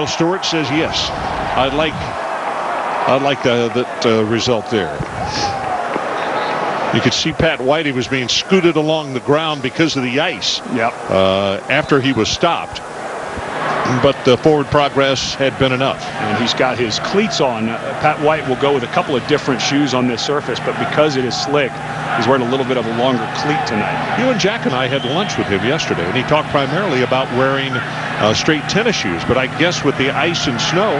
Bill Stewart says yes. I like that result there. You could see Pat White. He was being scooted along the ground because of the ice. Yep. After he was stopped. But the forward progress had been enough. And he's got his cleats on. Pat White will go with a couple of different shoes on this surface, but because it is slick, he's wearing a little bit of a longer cleat tonight. You and Jack and I had lunch with him yesterday, and he talked primarily about wearing straight tennis shoes. But I guess with the ice and snow,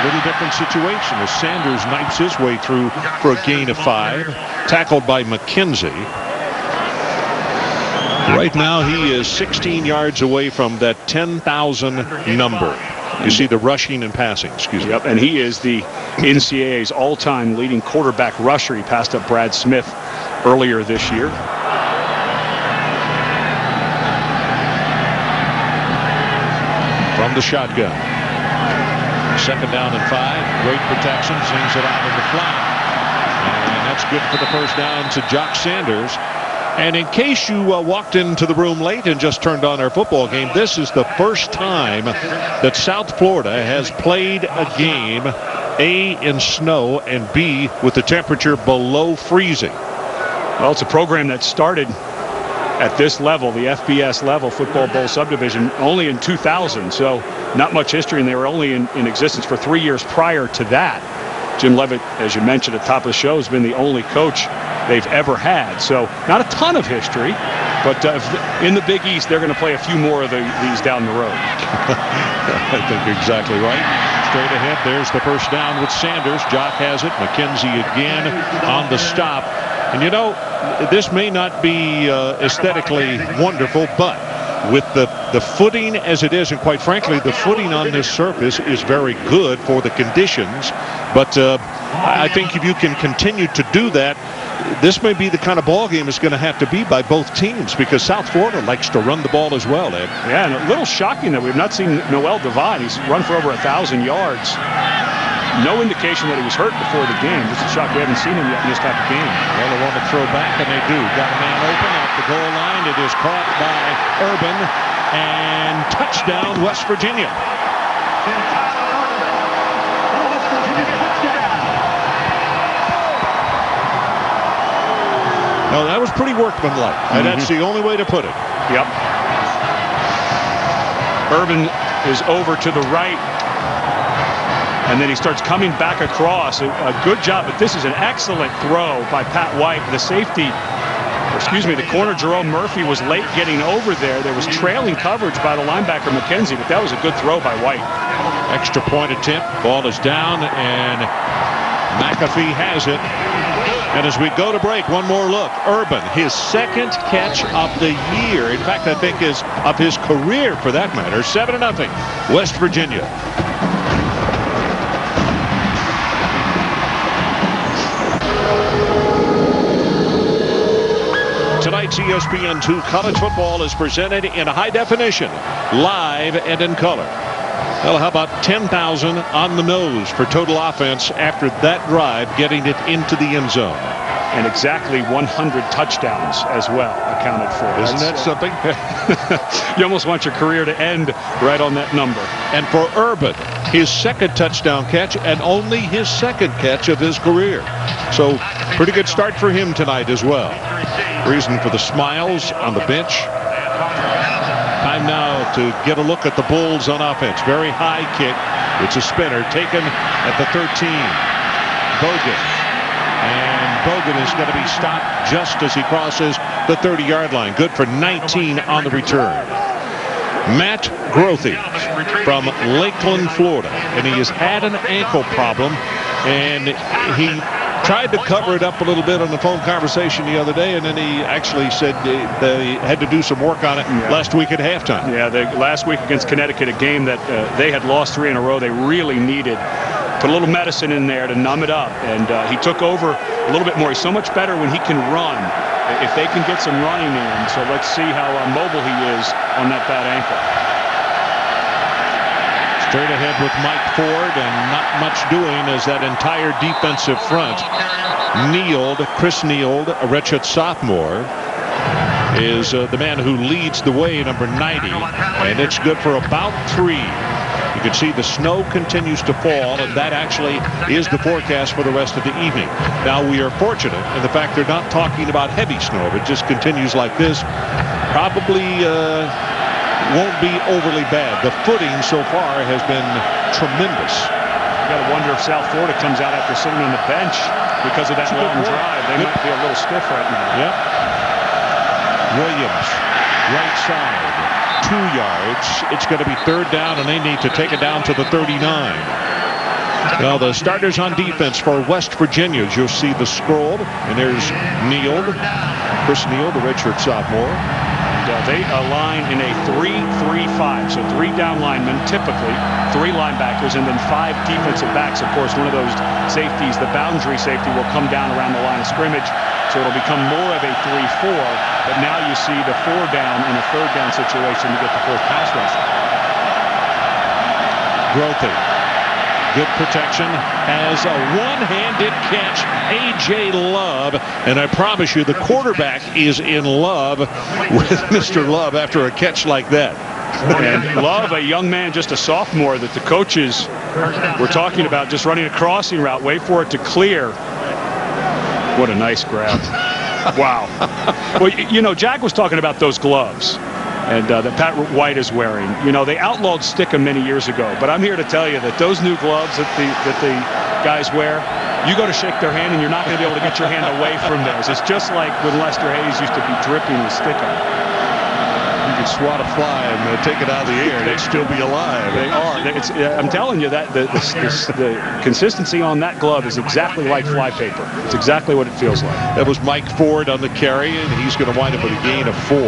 little different situation as Sanders knifes his way through for a gain of 5, tackled by McKenzie. Right now, he is 16 yards away from that 10,000 number. You see the rushing and passing, excuse me. Yep, and he is the NCAA's all-time leading quarterback rusher. He passed up Brad Smith earlier this year. From the shotgun. 2nd down and 5. Great protection. Zings it out in the flat. And that's good for the first down to Jock Sanders. And in case you walked into the room late and just turned on our football game, this is the first time that South Florida has played a game, A, in snow, and B, with the temperature below freezing. Well, it's a program that started at this level, the FBS level, Football Bowl subdivision, only in 2000. So not much history, and they were only in existence for 3 years prior to that. Jim Leavitt, as you mentioned at the top of the show, has been the only coach they've ever had. So not a ton of history, but in the Big East, they're going to play a few more of these down the road. I think exactly right. Straight ahead, there's the first down with Sanders. Jock has it. McKenzie again on the stop. And you know, this may not be aesthetically wonderful, but with the footing as it is, and quite frankly, the footing on this surface is very good for the conditions. But I think if you can continue to do that, this may be the kind of ball game it's going to have to be by both teams, because South Florida likes to run the ball as well, Ed. Yeah, and a little shocking that we've not seen Noel Devine. He's run for over 1,000 yards. No indication that he was hurt before the game. Just a shock we haven't seen him yet in this type of game. Well, they want to throw back, and they do. Got a man open at the goal line. It is caught by Urban, and touchdown, West Virginia. No, that was pretty workmanlike. And that's the only way to put it. Yep. Urban is over to the right. And then he starts coming back across. A good job, but this is an excellent throw by Pat White. The safety, the corner, Jerome Murphy, was late getting over there. There was trailing coverage by the linebacker, McKenzie, but that was a good throw by White. Extra point attempt. Ball is down, and McAfee has it. And as we go to break, one more look. Urban, his 2nd catch of the year. In fact, I think is of his career, for that matter. 7-0, West Virginia. Tonight's ESPN2 college football is presented in high definition, live and in color. Well, how about 10,000 on the nose for total offense after that drive, getting it into the end zone. And exactly 100 touchdowns as well accounted for. Isn't that something? You almost want your career to end right on that number. And for Urban, his 2nd touchdown catch, and only his 2nd catch of his career. So pretty good start for him tonight as well. Reason for the smiles on the bench. Time now to get a look at the Bulls on offense. Very high kick. It's a spinner taken at the 13. Bogan. And Bogan is going to be stopped just as he crosses the 30-yard line. Good for 19 on the return. Matt Grothe from Lakeland, Florida. And he has had an ankle problem. And he tried to cover it up a little bit on the phone conversation the other day, and then he actually said they had to do some work on it last week at halftime. Yeah, last week against Connecticut, a game that they had lost 3 in a row. They really needed put a little medicine in there to numb it up, and he took over a little bit more. He's so much better when he can run, if they can get some running in. So let's see how mobile he is on that bad ankle. Straight ahead with Mike Ford, and not much doing as that entire defensive front. Chris Neald, a redshirt sophomore, is the man who leads the way, number 90, and it's good for about 3. He can see the snow continues to fall, and that actually is the forecast for the rest of the evening. Now, we are fortunate in the fact they're not talking about heavy snow. If it just continues like this, probably won't be overly bad. The footing so far has been tremendous. You got to wonder if South Florida comes out after sitting on the bench because of that long drive. They might be a little stiff right now. Yep. Williams, right side, 2 yards. It's going to be 3rd down, and they need to take it down to the 39. Now, the starters on defense for West Virginia, you'll see the scroll, and there's Neal, Chris Neal, the redshirt sophomore. They align in a 3-3-5, so 3 down linemen, typically 3 linebackers, and then 5 defensive backs. Of course, one of those safeties, the boundary safety, will come down around the line of scrimmage, so it'll become more of a 3-4. But now you see the 4 down in a 3rd down situation to get the 4th pass rush. Grothy. Good protection, has a one-handed catch, A.J. Love, and I promise you the quarterback is in love with Mr. Love after a catch like that. And Love, a young man, just a sophomore, that the coaches were talking about just running a crossing route, wait for it to clear. What a nice grab. Wow. Well, you know, Jack was talking about those gloves and that Pat White is wearing. You know, they outlawed Stickum many years ago, but I'm here to tell you that those new gloves that the guys wear, you go to shake their hand and you're not going to be able to get your hand away from those. It's just like when Lester Hayes used to be dripping with Stickum. You can swat a fly and take it out of the air and it'd still be alive. They are. I'm telling you that the consistency on that glove is exactly like fly paper. It's exactly what it feels like. That was Mike Ford on the carry, and he's going to wind up with a gain of 4.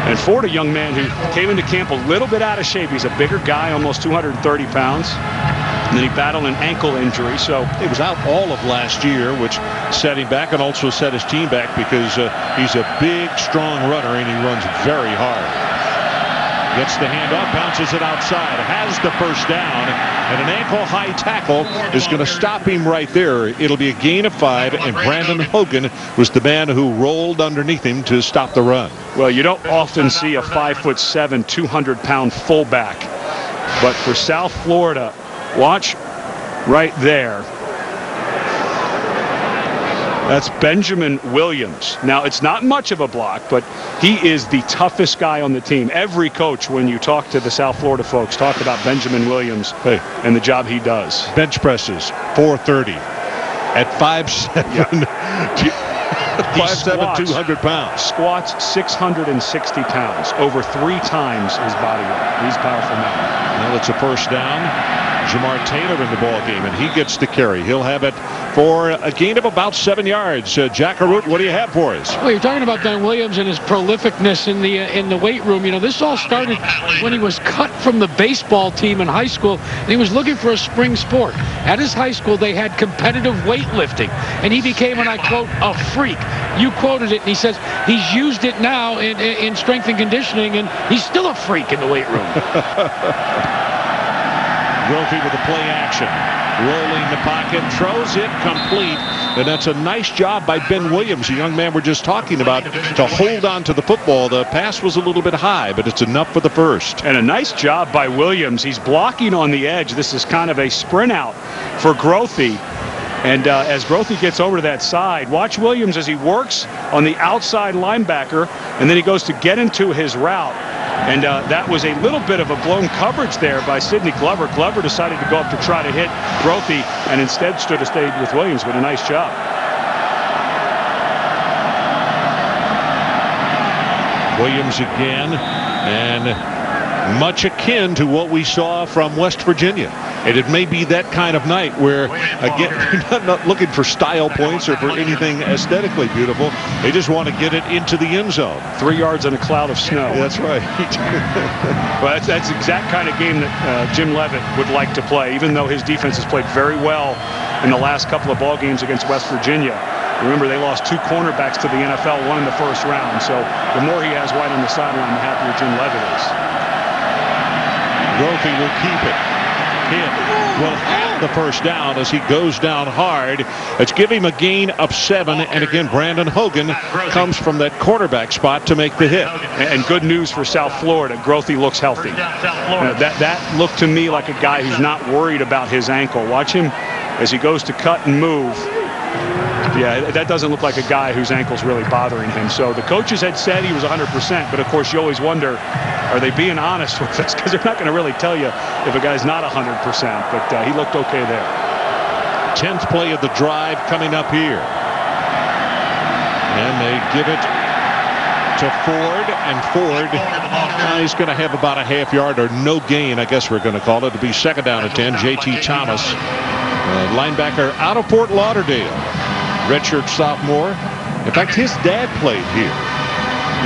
And Ford, a young man who came into camp a little bit out of shape. He's a bigger guy, almost 230 pounds. And then he battled an ankle injury, so he was out all of last year, which set him back and also set his team back because he's a big, strong runner, and he runs very hard. Gets the handoff, bounces it outside, has the 1st down, and an ankle-high tackle is going to stop him right there. It'll be a gain of 5, and Brandon Hogan was the man who rolled underneath him to stop the run. Well, you don't often see a 5'7", 200-pound fullback, but for South Florida, watch right there. That's Benjamin Williams. Now, it's not much of a block, but he is the toughest guy on the team. Every coach, when you talk to the South Florida folks, talk about Benjamin Williams and the job he does. Bench presses, 430 at 5'7". Yeah. 5'7", 200 pounds. Squats 660 pounds, over 3 times his body weight. He's a powerful man. Now it's a 1st down. Jamar Taylor in the ball game, and he gets the carry. He'll have it for a gain of about 7 yards. Jack Arute, what do you have for us? Well, you're talking about Don Williams and his prolificness in the weight room. You know, this all started when he was cut from the baseball team in high school, and he was looking for a spring sport. At his high school, they had competitive weightlifting, and he became, and I quote, a freak. You quoted it, and he says he's used it now in strength and conditioning, and he's still a freak in the weight room. Grothy with the play action. Rolling the pocket, throws it complete. And that's a nice job by Ben Williams, the young man we're just talking about, to hold on to the football. The pass was a little bit high, but it's enough for the 1st. And a nice job by Williams. He's blocking on the edge. This is kind of a sprint out for Grothy. And as Grothy gets over to that side, watch Williams as he works on the outside linebacker, and then he goes to get into his route. And that was a little bit of a blown coverage there by Sidney Glover. Glover decided to go up to try to hit Grothy and instead stayed with Williams, but a nice job. Williams again, and much akin to what we saw from West Virginia. And it may be that kind of night where, again, you're not looking for style points or for anything aesthetically beautiful. They just want to get it into the end zone. 3 yards in a cloud of snow. That's right. Well, that's the exact kind of game that Jim Leavitt would like to play, even though his defense has played very well in the last couple of ball games against West Virginia. Remember, they lost 2 cornerbacks to the NFL, 1 in the 1st round. So the more he has White on the sideline, the happier Jim Leavitt is. Grothy will keep it. hit will have the first down as he goes down hard. Let's give him a gain of 7. And again, Brandon Hogan comes from that quarterback spot to make the hit. And good news for South Florida. Grothy looks healthy. That looked to me like a guy who's not worried about his ankle. Watch him as he goes to cut and move. Yeah, that doesn't look like a guy whose ankle's really bothering him. So the coaches had said he was 100%, but of course you always wonder, are they being honest with us? Because they're not going to really tell you if a guy's not 100%, but he looked okay there. 10th play of the drive coming up here. And they give it to Ford, and Ford, he's going to have about a half yard or no gain, I guess we're going to call it. It'll be 2nd down and 10. J.T. Thomas, linebacker out of Fort Lauderdale. Redshirt sophomore. In fact, his dad played here.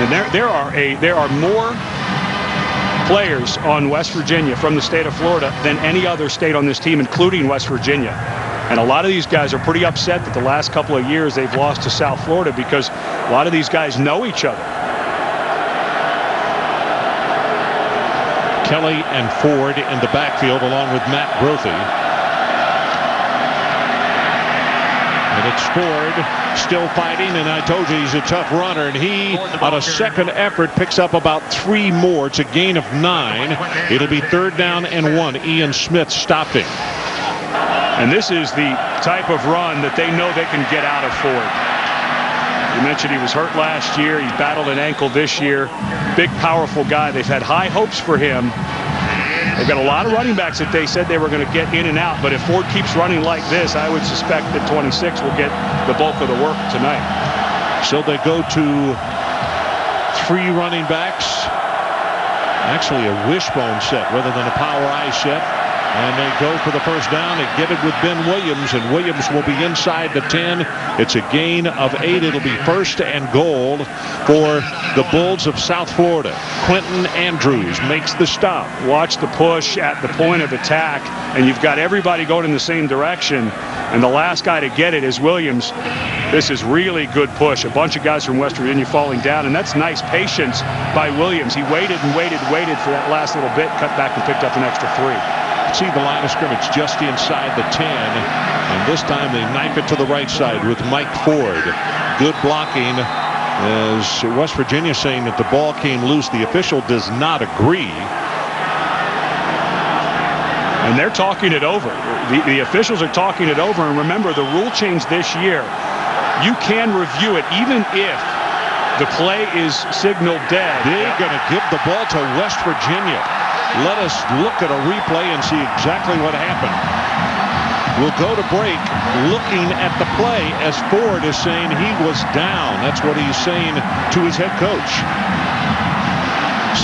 And there are more players on West Virginia from the state of Florida than any other state on this team, including West Virginia. And a lot of these guys are pretty upset that the last couple of years they've lost to South Florida because a lot of these guys know each other. Kelly and Ford in the backfield along with Matt Grothy. And it's Ford still fighting, and I told you he's a tough runner, and he on a second effort picks up about 3 more. It's a gain of 9. It'll be 3rd down and 1. Ian Smith stopped him. And this is the type of run that they know they can get out of Ford. You mentioned he was hurt last year. He's battled an ankle this year. Big, powerful guy. They've had high hopes for him. They've got a lot of running backs that they said they were going to get in and out. But if Ford keeps running like this, I would suspect that 26 will get the bulk of the work tonight. So they go to 3 running backs. Actually a wishbone set rather than a power eye set. And they go for the first down and get it with Ben Williams, and Williams will be inside the 10. It's a gain of 8. It'll be 1st and goal for the Bulls of South Florida. Quentin Andrews makes the stop. Watch the push at the point of attack, and you've got everybody going in the same direction, and the last guy to get it is Williams. This is really good push. A bunch of guys from West Virginia falling down, and that's nice patience by Williams. He waited and waited for that last little bit, cut back and picked up an extra 3. See the line of scrimmage just inside the 10, and this time they knife it to the right side with Mike Ford. Good blocking, as West Virginia saying that the ball came loose. The official does not agree. And they're talking it over. The officials are talking it over, and remember the rule change this year. You can review it even if the play is signaled dead. They're going to give the ball to West Virginia. Let us look at a replay and see exactly what happened. We'll go to break looking at the play as Ford is saying he was down. That's what he's saying to his head coach.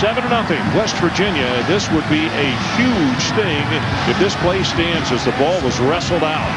7-0 West Virginia. This would be a huge thing if this play stands as the ball was wrestled out.